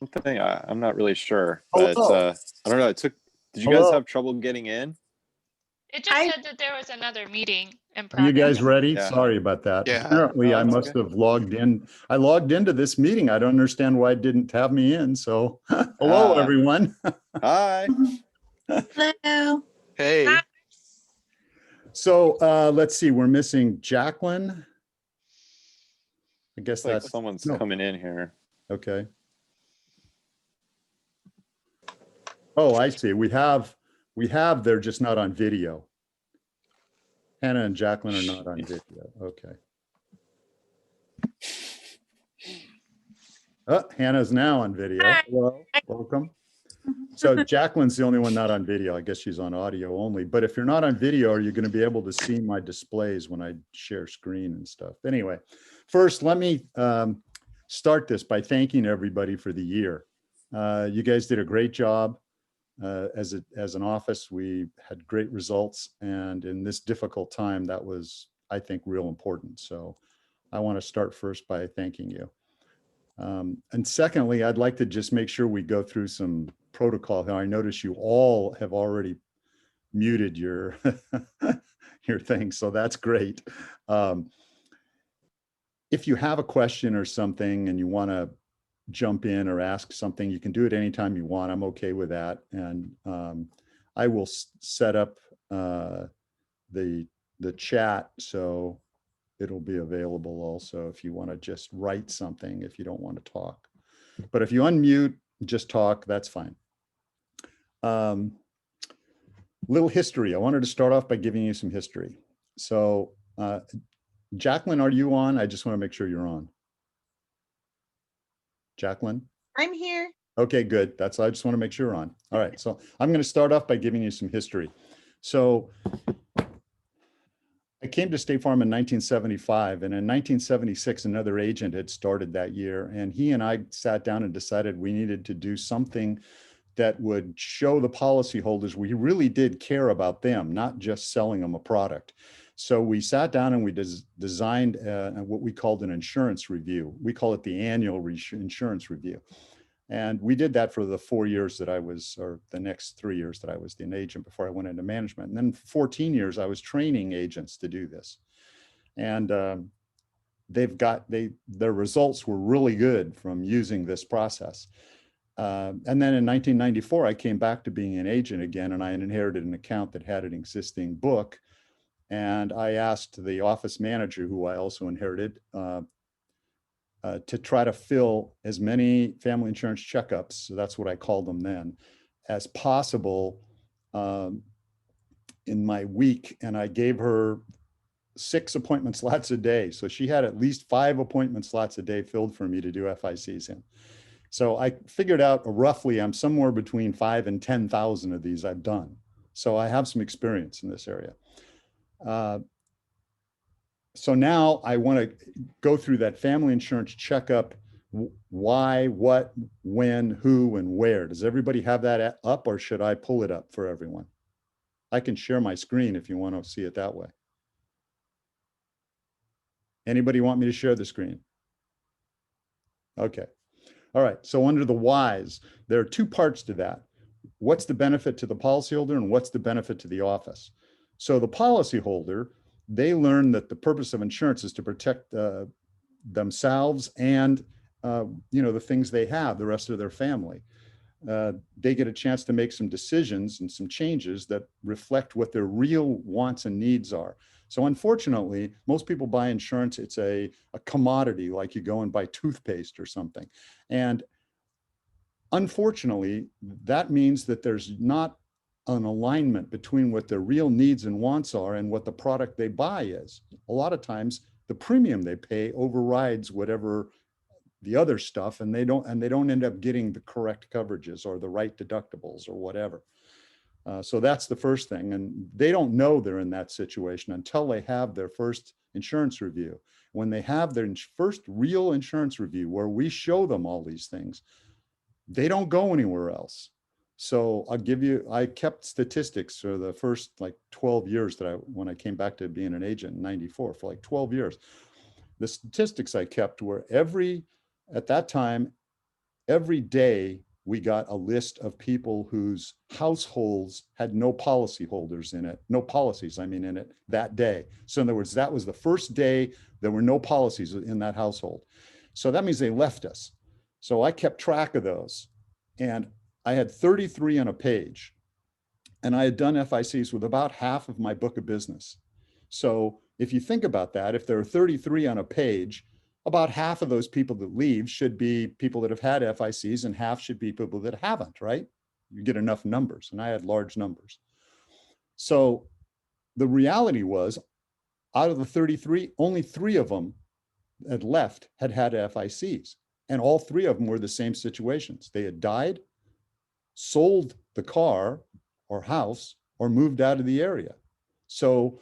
Something I'm not really sure, but Hello. I don't know. Did you guys Hello. have trouble getting in? It just said that there was another meeting in Are you guys progress. ready? Yeah. Sorry about that. Yeah. Apparently, No, I it's must okay. have logged in. I logged into this meeting. I don't understand why it didn't have me in. So hello, Ah. everyone. Hi. Hello. Hey. So let's see. We're missing Jacqueline. I guess It's like that's someone's no. coming in here. Okay. Oh, I see. We have, they're just not on video. Hannah and Jacqueline are not on video. Okay. Oh, Hannah's now on video. Hi. Hello, welcome. So Jacqueline's the only one not on video. I guess she's on audio only. But if you're not on video, are you going to be able to see my displays when I share screen and stuff? Anyway, first, let me start this by thanking everybody for the year. You guys did a great job. As an office, we had great results. And in this difficult time, that was, I think, real important. So I want to start first by thanking you. And secondly, I'd like to just make sure we go through some protocol here. I notice you all have already muted your your thing, so that's great. If you have a question or something and you want to jump in or ask something, you can do it anytime you want. I'm okay with that. And I will set up the chat so it'll be available also if you want to just write something if you don't want to talk. But if you unmute, just talk, that's fine. Little history. I wanted to start off by giving you some history. So Jacqueline, are you on? I just want to make sure you're on. Jacqueline? I'm here. Okay, good. I just want to make sure you're on. All right, so I'm going to start off by giving you some history. So I came to State Farm in 1975, and in 1976, another agent had started that year, and he and I sat down and decided we needed to do something that would show the policyholders we really did care about them, not just selling them a product. So we sat down and we designed what we called an insurance review. We call it the annual insurance review. And we did that for the 4 years that I was, or the next 3 years that I was an agent before I went into management. And then 14 years, I was training agents to do this. And their results were really good from using this process. And then in 1994, I came back to being an agent again, and I inherited an account that had an existing book. And I asked the office manager, who I also inherited, to try to fill as many family insurance checkups, so that's what I called them then, as possible in my week. And I gave her 6 appointment slots a day. So she had at least 5 appointment slots a day filled for me to do FICs in. So I figured out roughly I'm somewhere between 5 and 10,000 of these I've done. So I have some experience in this area. So now I want to go through that family insurance checkup. Why, what, when, who, and where. Does everybody have that up, or should I pull it up for everyone? I can share my screen if you want to see it that way. Anybody want me to share the screen? Okay. All right. So under the whys, there are 2 parts to that. What's the benefit to the policyholder and what's the benefit to the office? So the policyholder, they learn that the purpose of insurance is to protect themselves and the things they have, the rest of their family. They get a chance to make some decisions and some changes that reflect what their real wants and needs are. So unfortunately, most people buy insurance, it's a commodity, like you go and buy toothpaste or something. And unfortunately, that means that there's not an alignment between what their real needs and wants are and what the product they buy is. A lot of times the premium they pay overrides whatever the other stuff, and they don't end up getting the correct coverages or the right deductibles or whatever. So that's the first thing. And they don't know they're in that situation until they have their first insurance review. When they have their first real insurance review where we show them all these things, they don't go anywhere else. So I kept statistics for the first like 12 years when I came back to being an agent in 94, for like 12 years. The statistics I kept were at that time, every day we got a list of people whose households had no policyholders in it, no policies, I mean, in it that day. So in other words, that was the first day there were no policies in that household. So that means they left us. So I kept track of those, and I had 33 on a page, and I had done FICs with about half of my book of business. So if you think about that, if there are 33 on a page, about half of those people that leave should be people that have had FICs, and half should be people that haven't, right? You get enough numbers, and I had large numbers. So the reality was, out of the 33, only 3 of them had left had FICs, and all 3 of them were the same situations. They had died, sold the car or house, or moved out of the area. So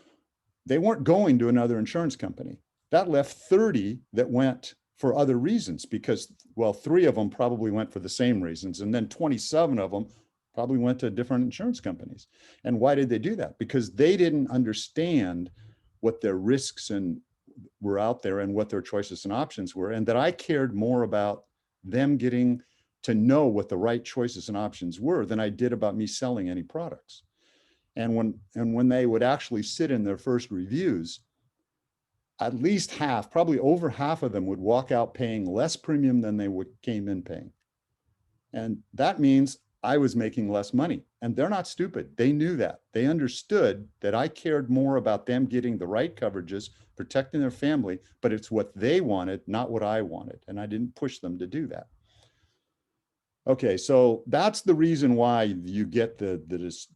they weren't going to another insurance company. That left 30 that went for other reasons because, well, 3 of them probably went for the same reasons. And then 27 of them probably went to different insurance companies. And why did they do that? Because they didn't understand what their risks and were out there and what their choices and options were. And that I cared more about them getting to know what the right choices and options were than I did about me selling any products. And when they would actually sit in their first reviews, at least half, probably over half of them would walk out paying less premium than they came in paying. And that means I was making less money. And they're not stupid. They knew that. They understood that I cared more about them getting the right coverages, protecting their family, but it's what they wanted, not what I wanted. And I didn't push them to do that. Okay, so that's the reason why you get this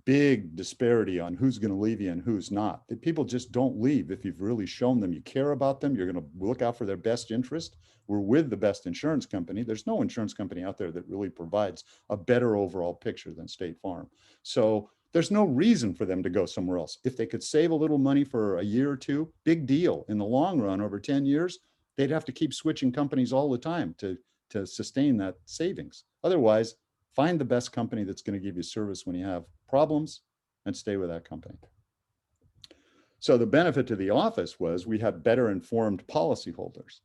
big disparity on who's going to leave you and who's not. That people just don't leave if you've really shown them you care about them. You're going to look out for their best interest. We're with the best insurance company. There's no insurance company out there that really provides a better overall picture than State Farm. So there's no reason for them to go somewhere else. If they could save a little money for a year or two, big deal. In the long run, over 10 years, they'd have to keep switching companies all the time to sustain that savings. Otherwise, find the best company that's going to give you service when you have problems and stay with that company. So the benefit to the office was we had better informed policyholders.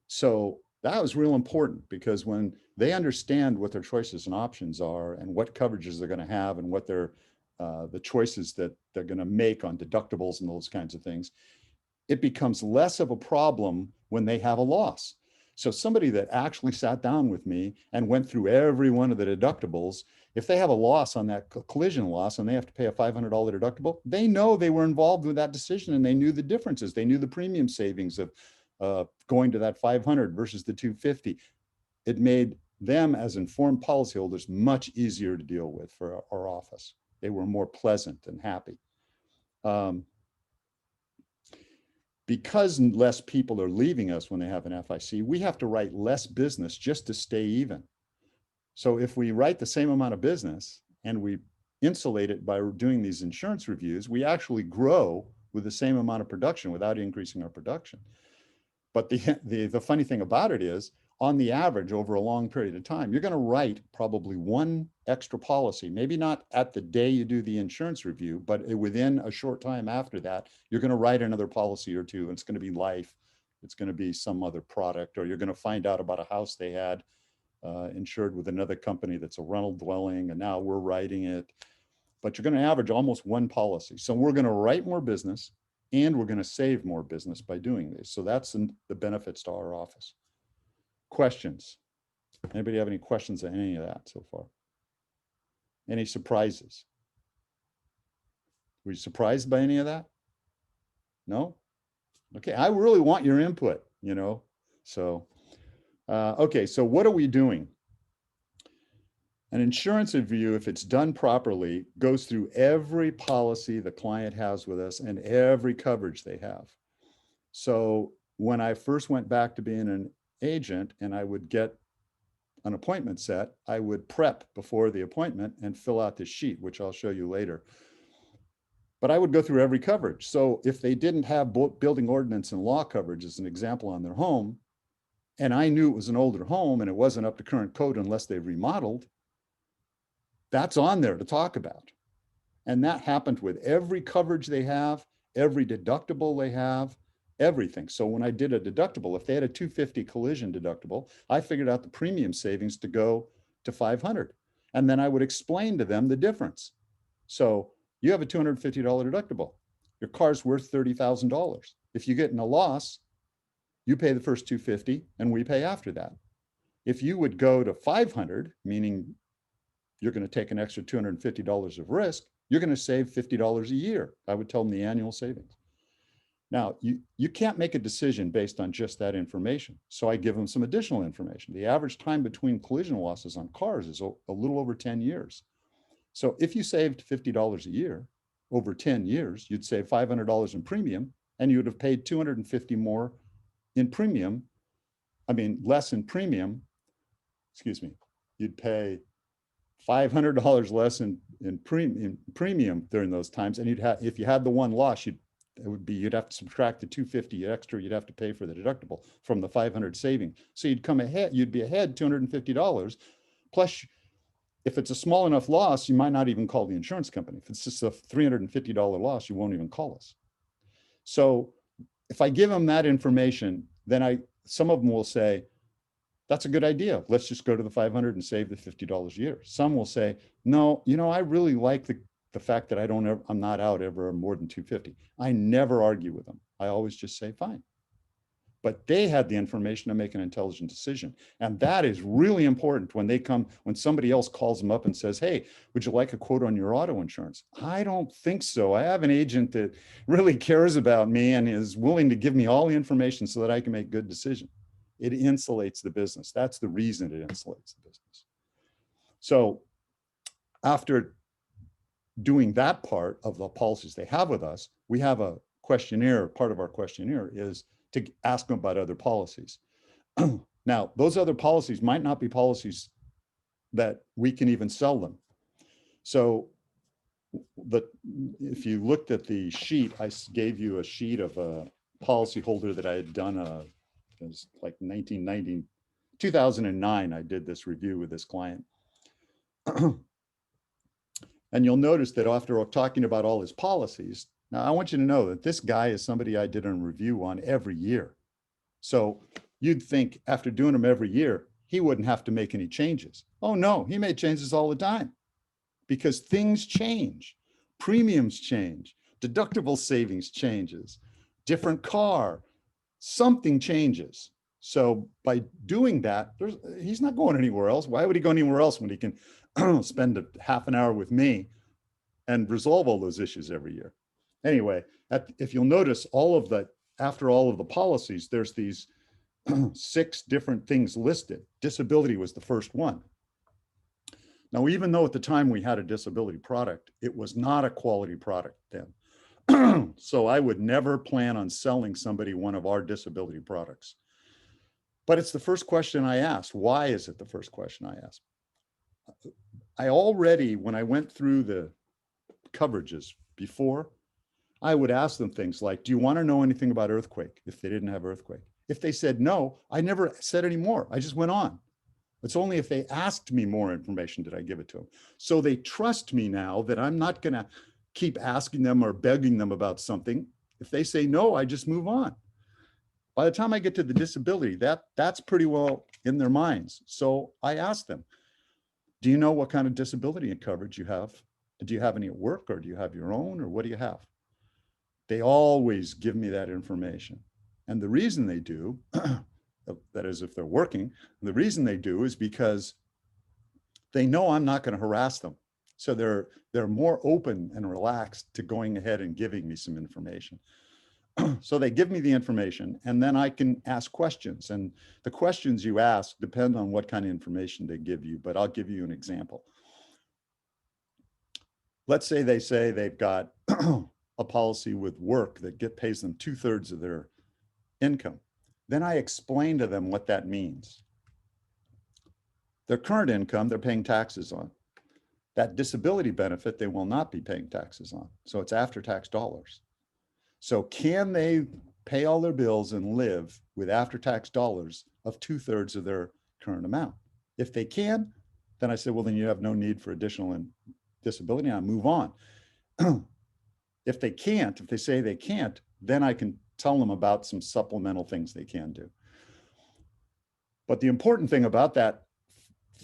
So that was real important because when they understand what their choices and options are and what coverages they're going to have and what the choices that they're going to make on deductibles and those kinds of things, it becomes less of a problem when they have a loss. So somebody that actually sat down with me and went through every one of the deductibles, if they have a loss on that collision loss and they have to pay a $500 deductible, they know they were involved with that decision and they knew the differences. They knew the premium savings of going to that 500 versus the 250. It made them as informed policyholders much easier to deal with for our office. They were more pleasant and happy. Because less people are leaving us when they have an FIC, we have to write less business just to stay even. So if we write the same amount of business and we insulate it by doing these insurance reviews, we actually grow with the same amount of production without increasing our production. But the funny thing about it is, on the average, over a long period of time, you're going to write probably 1 extra policy, maybe not at the day you do the insurance review, but within a short time after that, you're going to write another policy or 2. And it's going to be life. It's going to be some other product, or you're going to find out about a house they had insured with another company that's a rental dwelling, and now we're writing it. But you're going to average almost 1 policy. So we're going to write more business, and we're going to save more business by doing this. So that's the benefits to our office. Questions? Anybody have any questions on any of that so far? Any surprises? Were you surprised by any of that? No? Okay, I really want your input, you know? So, okay, so what are we doing? An insurance review, if it's done properly, goes through every policy the client has with us and every coverage they have. So when I first went back to being an agent and I would get an appointment set, I would prep before the appointment and fill out this sheet, which I'll show you later. But I would go through every coverage. So if they didn't have building ordinance and law coverage as an example on their home, and I knew it was an older home and it wasn't up to current code unless they remodeled, that's on there to talk about. And that happened with every coverage they have, every deductible they have, everything. So when I did a deductible, if they had a 250 collision deductible, I figured out the premium savings to go to 500. And then I would explain to them the difference. So you have a $250 deductible. Your car's worth $30,000. If you get in a loss, you pay the first 250 and we pay after that. If you would go to 500, meaning you're going to take an extra $250 of risk, you're going to save $50 a year. I would tell them the annual savings. Now, you can't make a decision based on just that information. So I give them some additional information. The average time between collision losses on cars is a little over 10 years. So if you saved $50 a year over 10 years, you'd save $500 in premium, and you would have paid $250 more in premium. I mean, less in premium, excuse me, you'd pay $500 less in premium during those times. And you'd have, if you had the one loss, you'd have to subtract the $250 extra you'd have to pay for the deductible from the $500 saving. So you'd be ahead $250. Plus, if it's a small enough loss, you might not even call the insurance company. If it's just a $350 loss, you won't even call us. So if I give them that information, then some of them will say, that's a good idea. Let's just go to the 500 and save the $50 a year. Some will say, no, I really like the fact that I'm not out ever more than 250. I never argue with them. I always just say, fine. But they had the information to make an intelligent decision. And that is really important when somebody else calls them up and says, hey, would you like a quote on your auto insurance? I don't think so. I have an agent that really cares about me and is willing to give me all the information so that I can make good decisions. It insulates the business. That's the reason it insulates the business. So after doing that part of the policies they have with us, we have a questionnaire. Part of our questionnaire is to ask them about other policies. Now, those other policies might not be policies that we can even sell them. So if you looked at the sheet, I gave you a sheet of a policyholder that I had done, it was like 2009, I did this review with this client. And you'll notice that after talking about all his policies, now I want you to know that this guy is somebody I did a review on every year. So you'd think after doing them every year, he wouldn't have to make any changes. Oh no, he made changes all the time because things change, premiums change, deductible savings changes, different car, something changes. So by doing that, he's not going anywhere else. Why would he go anywhere else when he can spend a half an hour with me and resolve all those issues every year? Anyway, if you'll notice after all of the policies, there's these 6 different things listed. Disability was the first one. Now, even though at the time we had a disability product, it was not a quality product then. So I would never plan on selling somebody one of our disability products. But it's the first question I asked. Why is it the first question I asked? When I went through the coverages before, I would ask them things like, do you want to know anything about earthquake if they didn't have earthquake? If they said no, I never said any more. I just went on. It's only if they asked me more information did I give it to them. So they trust me now that I'm not going to keep asking them or begging them about something. If they say no, I just move on. By the time I get to the disability, that's pretty well in their minds. So I ask them, do you know what kind of disability coverage you have? Do you have any at work, or do you have your own, or what do you have? They always give me that information. And the reason they do, that is if they're working, the reason they do is because they know I'm not going to harass them. So they're more open and relaxed to going ahead and giving me some information. So they give me the information, and then I can ask questions. And the questions you ask depend on what kind of information they give you, but I'll give you an example. Let's say they've got a policy with work that pays them 2/3 of their income. Then I explain to them what that means. Their current income, they're paying taxes on. That disability benefit, they will not be paying taxes on. So it's after-tax dollars. So can they pay all their bills and live with after-tax dollars of 2/3 of their current amount? If they can, then I say, well, then you have no need for additional disability, and I move on. If they can't, if they say they can't, then I can tell them about some supplemental things they can do. But the important thing about that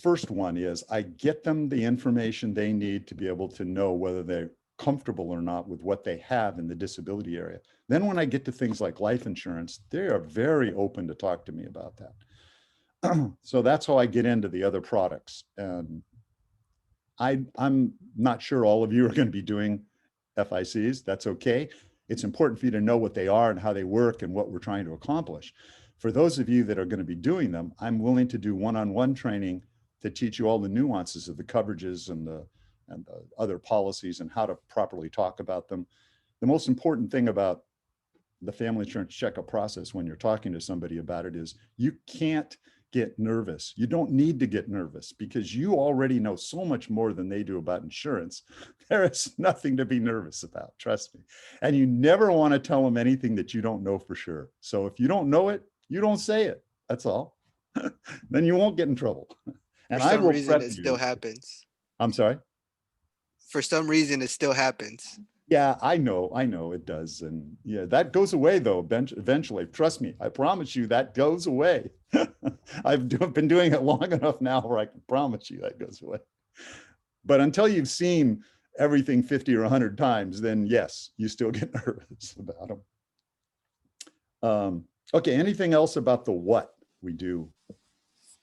first one is I get them the information they need to be able to know whether they're comfortable or not with what they have in the disability area. Then when I get to things like life insurance, they are very open to talk to me about that. So that's how I get into the other products. And I'm not sure all of you are going to be doing FICs. That's okay. It's important for you to know what they are and how they work and what we're trying to accomplish. For those of you that are going to be doing them, I'm willing to do one-on-one training to teach you all the nuances of the coverages and the other policies and how to properly talk about them. The most important thing about the family insurance checkup process when you're talking to somebody about it is you can't get nervous. You don't need to get nervous because you already know so much more than they do about insurance. There is nothing to be nervous about, trust me. And you never want to tell them anything that you don't know for sure. So if you don't know it, you don't say it. That's all. Then you won't get in trouble. And For I some will reason, prep it you. still happens. I'm sorry. For some reason, it still happens. Yeah, I know it does. And yeah, that goes away though, eventually. Trust me, I promise you that goes away. I've been doing it long enough now where I can promise you that goes away. But until you've seen everything 50 or 100 times, then yes, you still get nervous about them. Okay, anything else about the what we do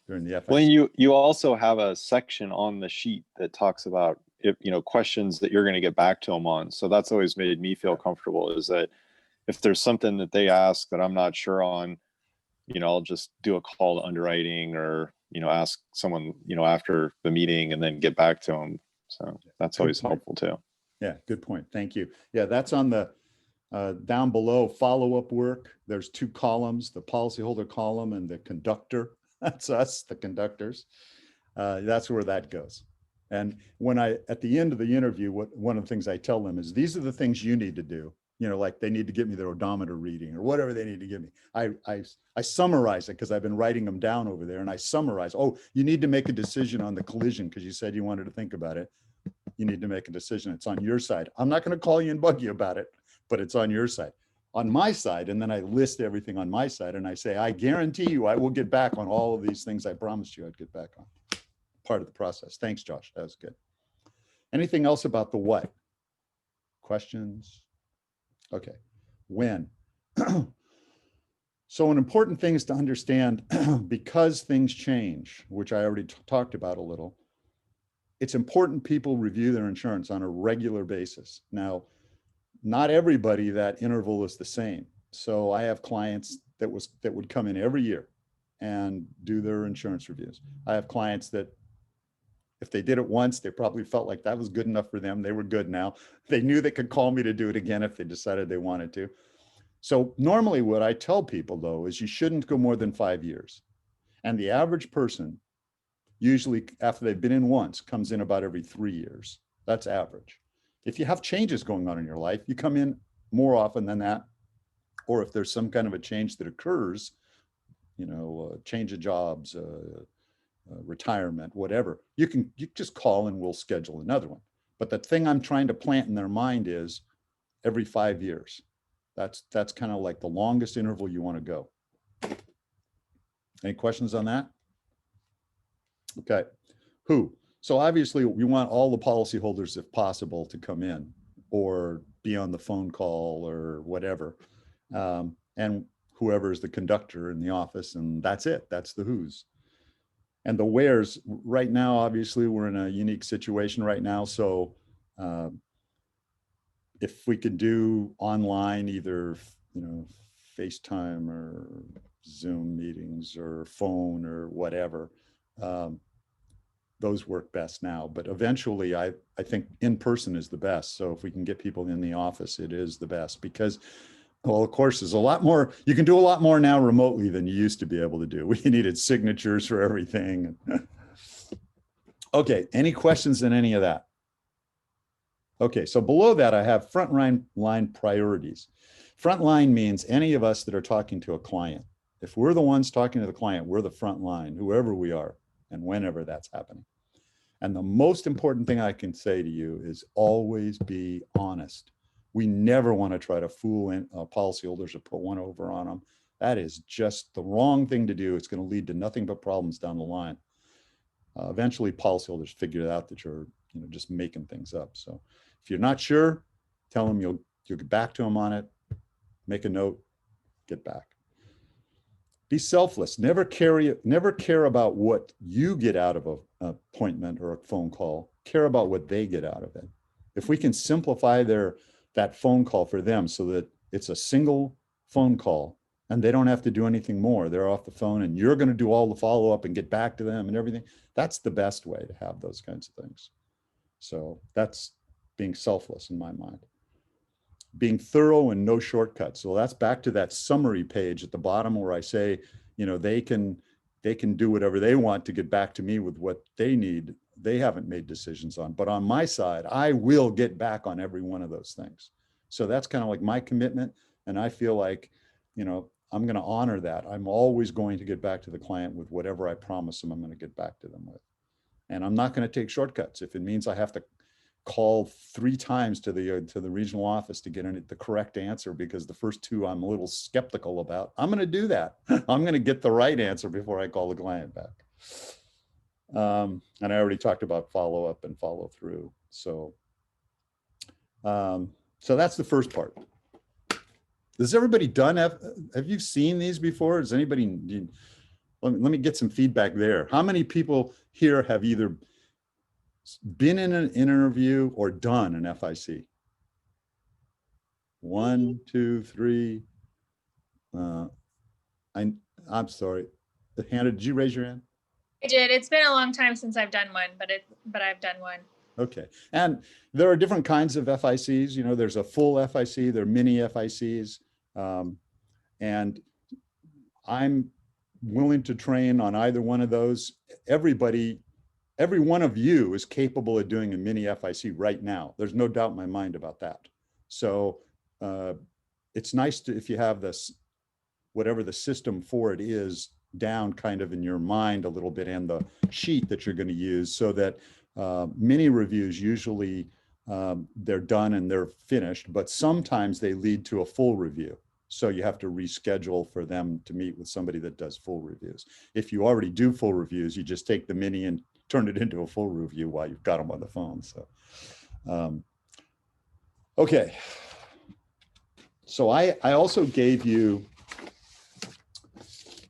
during the FIC? Well, you also have a section on the sheet that talks about questions that you're going to get back to them on. So that's always made me feel comfortable, is that if there's something that they ask that I'm not sure on, I'll just do a call to underwriting or, ask someone, after the meeting and then get back to them. So that's always helpful too. Yeah, good point. Thank you. Yeah, that's on the down below follow-up work. There's 2 columns, the policyholder column and the conductor. That's us, the conductors. That's where that goes. And when at the end of the interview, one of the things I tell them is, these are the things you need to do. Like they need to give me their odometer reading or whatever they need to give me. I summarize it because I've been writing them down over there, and I summarize, oh, you need to make a decision on the collision because you said you wanted to think about it. You need to make a decision. It's on your side. I'm not going to call you and bug you about it, but it's on your side. On my side, and then I list everything on my side, and I say, I guarantee you I will get back on all of these things I promised you I'd get back on. Part of the process. Thanks, Josh. That was good. Anything else about the what? Questions? Okay. When? So an important thing is to understand, because things change, which I already talked about a little, it's important people review their insurance on a regular basis. Now, not everybody, that interval is the same. So I have clients that would come in every year and do their insurance reviews. I have clients that, if they did it once, they probably felt like that was good enough for them. They were good now. They knew they could call me to do it again if they decided they wanted to. So normally what I tell people though, is you shouldn't go more than 5 years. And the average person, usually after they've been in once, comes in about every 3 years. That's average. If you have changes going on in your life, you come in more often than that. Or if there's some kind of a change that occurs, change of jobs, retirement, whatever, you just call and we'll schedule another one. But the thing I'm trying to plant in their mind is every 5 years. That's kind of like the longest interval you want to go. Any questions on that? Okay. Who? So obviously we want all the policyholders, if possible, to come in or be on the phone call or whatever. And whoever is the conductor in the office, and that's it. That's the who's. And the where's. Right now, obviously, we're in a unique situation right now. So if we could do online, either, FaceTime or Zoom meetings or phone or whatever, those work best now. But eventually, I think in person is the best. So if we can get people in the office, it is the best, because, well, of course, there's a lot more. You can do a lot more now remotely than you used to be able to do. We needed signatures for everything. Okay, any questions on any of that? Okay, so below that, I have frontline priorities. Frontline means any of us that are talking to a client. If we're the ones talking to the client, we're the front line, whoever we are, and whenever that's happening. And the most important thing I can say to you is always be honest. We never want to try to fool policyholders or put one over on them. That is just the wrong thing to do. It's going to lead to nothing but problems down the line. Eventually, policyholders figure out that you're just making things up. So if you're not sure, tell them you'll get back to them on it. Make a note, get back. Be selfless. Never care about what you get out of an appointment or a phone call. Care about what they get out of it. If we can simplify that phone call for them so that it's a single phone call and they don't have to do anything more, they're off the phone and you're going to do all the follow-up and get back to them and everything. That's the best way to have those kinds of things. So that's being selfless in my mind. Being thorough and no shortcuts. So that's back to that summary page at the bottom where I say, they can do whatever they want to get back to me with what they need. They haven't made decisions on, but on my side, I will get back on every one of those things. So that's kind of like my commitment. And I feel like, I'm going to honor that. I'm always going to get back to the client with whatever I promise them I'm going to get back to them with. And I'm not going to take shortcuts. If it means I have to call 3 times to the regional office to get the correct answer because the first 2 I'm a little skeptical about, I'm going to do that. I'm going to get the right answer before I call the client back. And I already talked about follow-up and follow-through. So that's the first part. Has everybody done, have you seen these before? Does anybody, let me get some feedback there. How many people here have either been in an interview or done an FIC? 1, 2, 3. I'm sorry. Hannah, did you raise your hand? I did. It's been a long time since I've done one, but I've done one. Okay. And there are different kinds of FICs. There's a full FIC, there are mini FICs. And I'm willing to train on either one of those. Every one of you is capable of doing a mini FIC right now. There's no doubt in my mind about that. So it's nice if you have this, whatever the system for it is, down kind of in your mind a little bit and the sheet that you're going to use so that mini reviews usually they're done and they're finished, but sometimes they lead to a full review. So you have to reschedule for them to meet with somebody that does full reviews. If you already do full reviews, you just take the mini and turn it into a full review while you've got them on the phone. So, okay. So I also gave you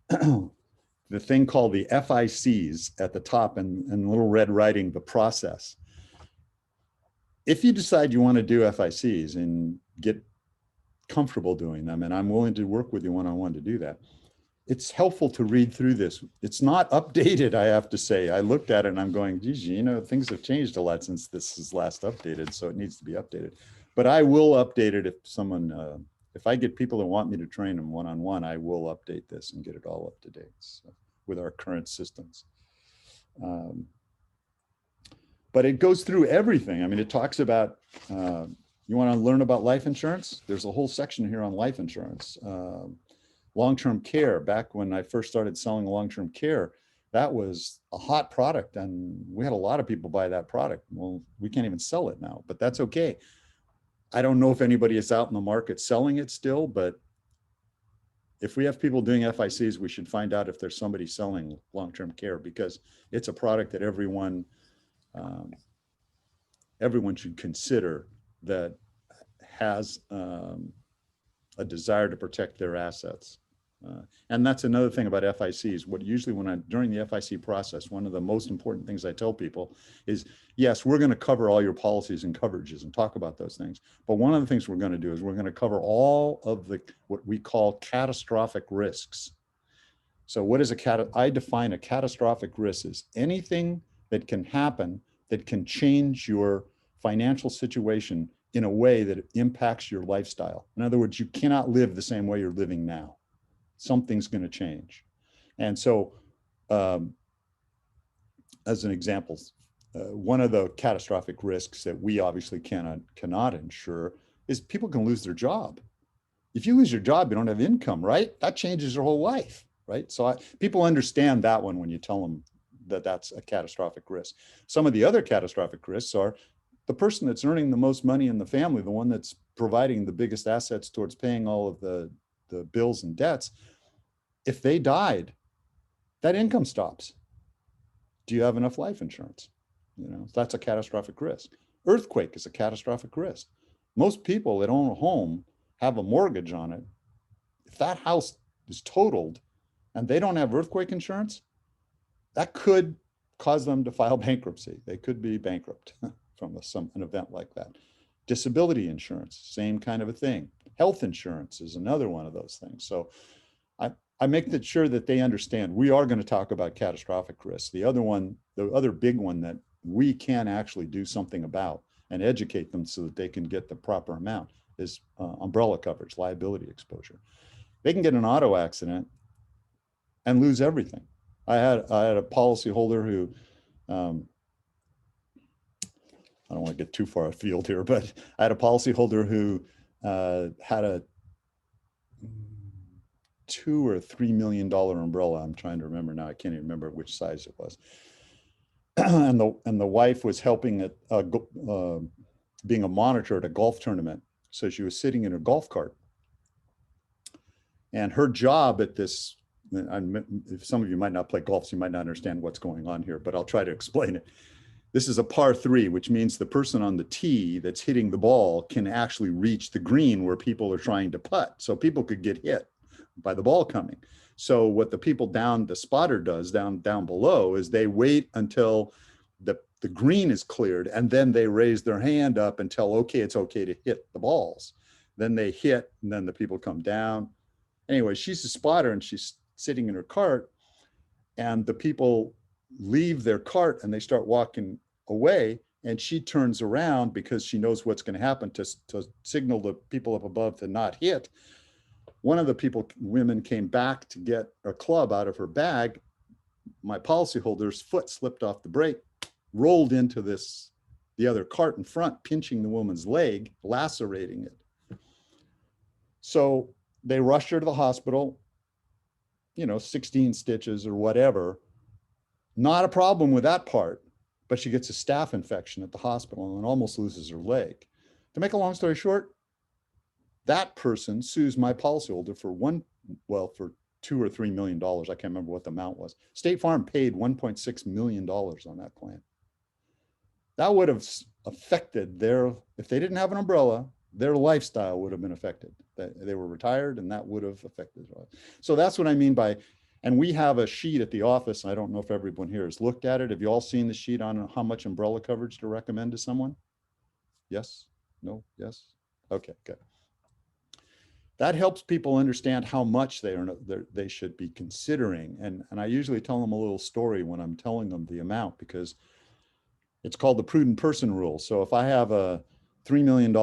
the thing called the FICs at the top and little red writing, the process. If you decide you want to do FICs and get comfortable doing them, and I'm willing to work with you one-on-one to do that, it's helpful to read through this. It's not updated, I have to say. I looked at it and I'm going, geez, things have changed a lot since this is last updated, so it needs to be updated. But I will update it if I get people that want me to train them one-on-one, I will update this and get it all up to date with our current systems. But it goes through everything. I mean, it talks about, you want to learn about life insurance? There's a whole section here on life insurance. Long-term care, back when I first started selling long-term care, that was a hot product and we had a lot of people buy that product. Well, we can't even sell it now, but that's okay. I don't know if anybody is out in the market selling it still, but if we have people doing FICs, we should find out if there's somebody selling long-term care because it's a product that everyone should consider that has a desire to protect their assets. And that's another thing about FICs. During the FIC process, one of the most important things I tell people is, yes, we're going to cover all your policies and coverages and talk about those things. But one of the things we're going to do is we're going to cover all of what we call catastrophic risks. So what is I define a catastrophic risk as anything that can happen that can change your financial situation in a way that impacts your lifestyle. In other words, you cannot live the same way you're living now. Something's going to change. And so, as an example, one of the catastrophic risks that we obviously cannot insure is people can lose their job. If you lose your job, you don't have income, right? That changes your whole life, right? So people understand that one when you tell them that that's a catastrophic risk. Some of the other catastrophic risks are the person that's earning the most money in the family, the one that's providing the biggest assets towards paying all of the bills and debts, if they died, that income stops. Do you have enough life insurance? You know, that's a catastrophic risk. Earthquake is a catastrophic risk. Most people that own a home have a mortgage on it. If that house is totaled and they don't have earthquake insurance, that could cause them to file bankruptcy. They could be bankrupt from an event like that. Disability insurance, same kind of a thing. Health insurance is another one of those things. So I make sure that they understand we are going to talk about catastrophic risks. The other big one that we can actually do something about and educate them so that they can get the proper amount is umbrella coverage, liability exposure. They can get an auto accident and lose everything. I had a policyholder who, I don't want to get too far afield here, but I had a policyholder who had a $2 or $3 million umbrella. I'm trying to remember now. I can't even remember which size it was. and the wife was helping at being a monitor at a golf tournament. So she was sitting in a golf cart, and her job at this, if some of you might not play golf, so you might not understand what's going on here, but I'll try to explain it. This is a par 3, which means the person on the tee that's hitting the ball can actually reach the green where people are trying to putt. So people could get hit by the ball coming. So what the people the spotter does down below is they wait until the green is cleared, and then they raise their hand up and tell, okay, it's okay to hit the balls. Then they hit, and then the people come down. Anyway, she's a spotter and she's sitting in her cart, and the people leave their cart and they start walking away, and she turns around because she knows what's going to happen to signal the people up above to not hit. One of the women came back to get a club out of her bag. My policyholder's foot slipped off the brake, rolled into the other cart in front, pinching the woman's leg, lacerating it. So they rushed her to the hospital, 16 stitches or whatever. Not a problem with that part, but she gets a staph infection at the hospital and almost loses her leg. To make a long story short, that person sues my policyholder for $2 or $3 million. I can't remember what the amount was. State Farm paid $1.6 million on that claim. That would have affected if they didn't have an umbrella, their lifestyle would have been affected. They were retired, and that would have affected it. So that's what I mean by, and we have a sheet at the office. I don't know if everyone here has looked at it. Have you all seen the sheet on how much umbrella coverage to recommend to someone? Yes? No? Yes? Okay, good. That helps people understand how much they should be considering. And I usually tell them a little story when I'm telling them the amount, because it's called the prudent person rule. So if I have a $3 million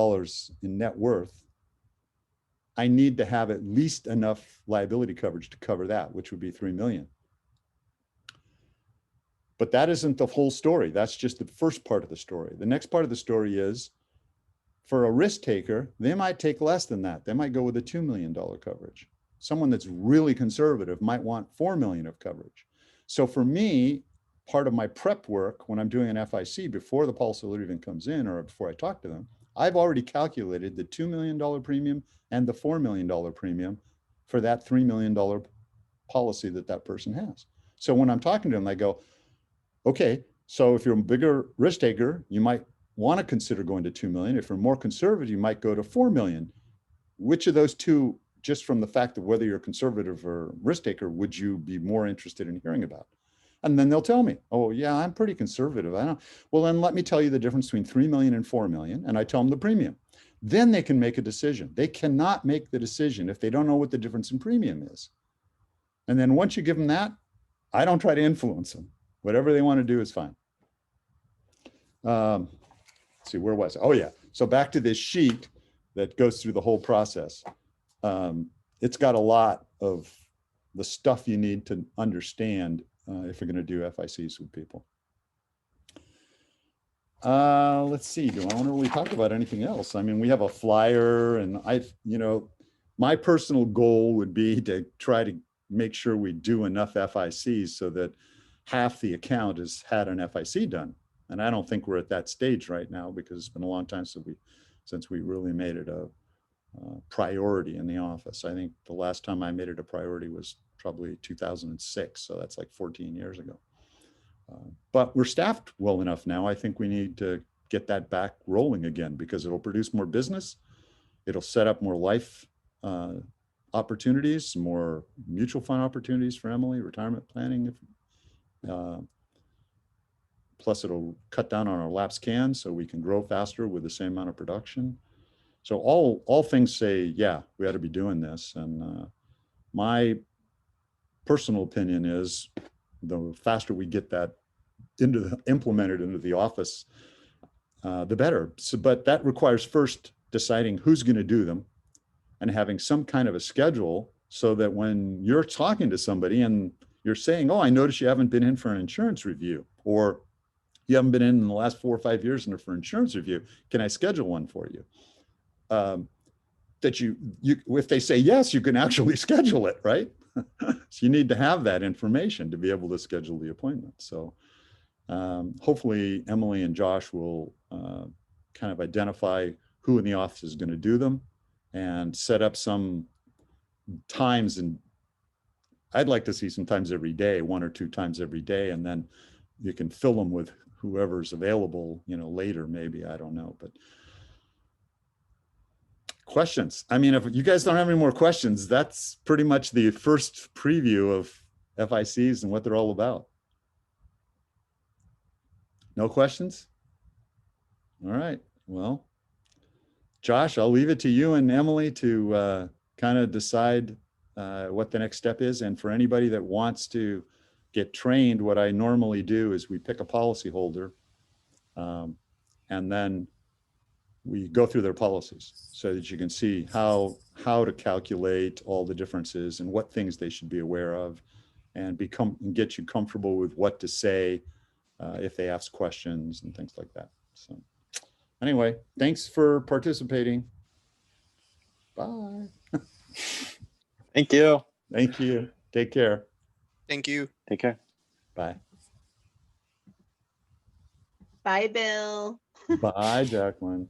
in net worth, I need to have at least enough liability coverage to cover that, which would be 3 million. But that isn't the whole story. That's just the first part of the story. The next part of the story is, for a risk taker, they might take less than that. They might go with a $2 million coverage. Someone that's really conservative might want 4 million of coverage. So for me, part of my prep work when I'm doing an FIC before the policyholder even comes in or before I talk to them, I've already calculated the $2 million premium and the $4 million premium for that $3 million policy that person has. So when I'm talking to them, I go, okay, so if you're a bigger risk taker, you might want to consider going to 2 million. If you're more conservative, you might go to 4 million. Which of those two, just from the fact of whether you're conservative or risk taker, would you be more interested in hearing about? And then they'll tell me, oh yeah, I'm pretty conservative. I don't. Well, then let me tell you the difference between 3 million and 4 million. And I tell them the premium. Then they can make a decision. They cannot make the decision if they don't know what the difference in premium is. And then once you give them that, I don't try to influence them. Whatever they want to do is fine. Let's see, where was I? Oh yeah. So back to this sheet that goes through the whole process. It's got a lot of the stuff you need to understand if you're going to do FICs with people. Let's see, do I want to really talk about anything else? I mean, we have a flyer, and my personal goal would be to try to make sure we do enough FICs so that half the account has had an FIC done. And I don't think we're at that stage right now because it's been a long time since we really made it a priority in the office. I think the last time I made it a priority was probably 2006. So that's like 14 years ago. But we're staffed well enough now. I think we need to get that back rolling again because it'll produce more business. It'll set up more life opportunities, more mutual fund opportunities for Emily, retirement planning. Plus it'll cut down on our lapsed cans so we can grow faster with the same amount of production. So all things say, yeah, we ought to be doing this. And my personal opinion is the faster we get that implemented into the office, the better. So, but that requires first deciding who's going to do them and having some kind of a schedule so that when you're talking to somebody and you're saying, oh, I noticed you haven't been in for an insurance review, or you haven't been in the last 4 or 5 years for insurance review, can I schedule one for you? That you if they say yes, you can actually schedule it, right? So you need to have that information to be able to schedule the appointment. So hopefully Emily and Josh will kind of identify who in the office is going to do them and set up some times. And I'd like to see some times every day, 1 or 2 times every day, and then you can fill them with whoever's available, later, maybe, I don't know. But questions. I mean, if you guys don't have any more questions, that's pretty much the first preview of FICs and what they're all about. No questions? All right. Well, Josh, I'll leave it to you and Emily to kind of decide what the next step is. And for anybody that wants to get trained, what I normally do is we pick a policyholder and then we go through their policies so that you can see how to calculate all the differences and what things they should be aware of and get you comfortable with what to say if they ask questions and things like that. So anyway, thanks for participating. Bye. Thank you. Thank you. Take care. Thank you. Take care. Bye. Bye, Bill. Bye, Jacqueline.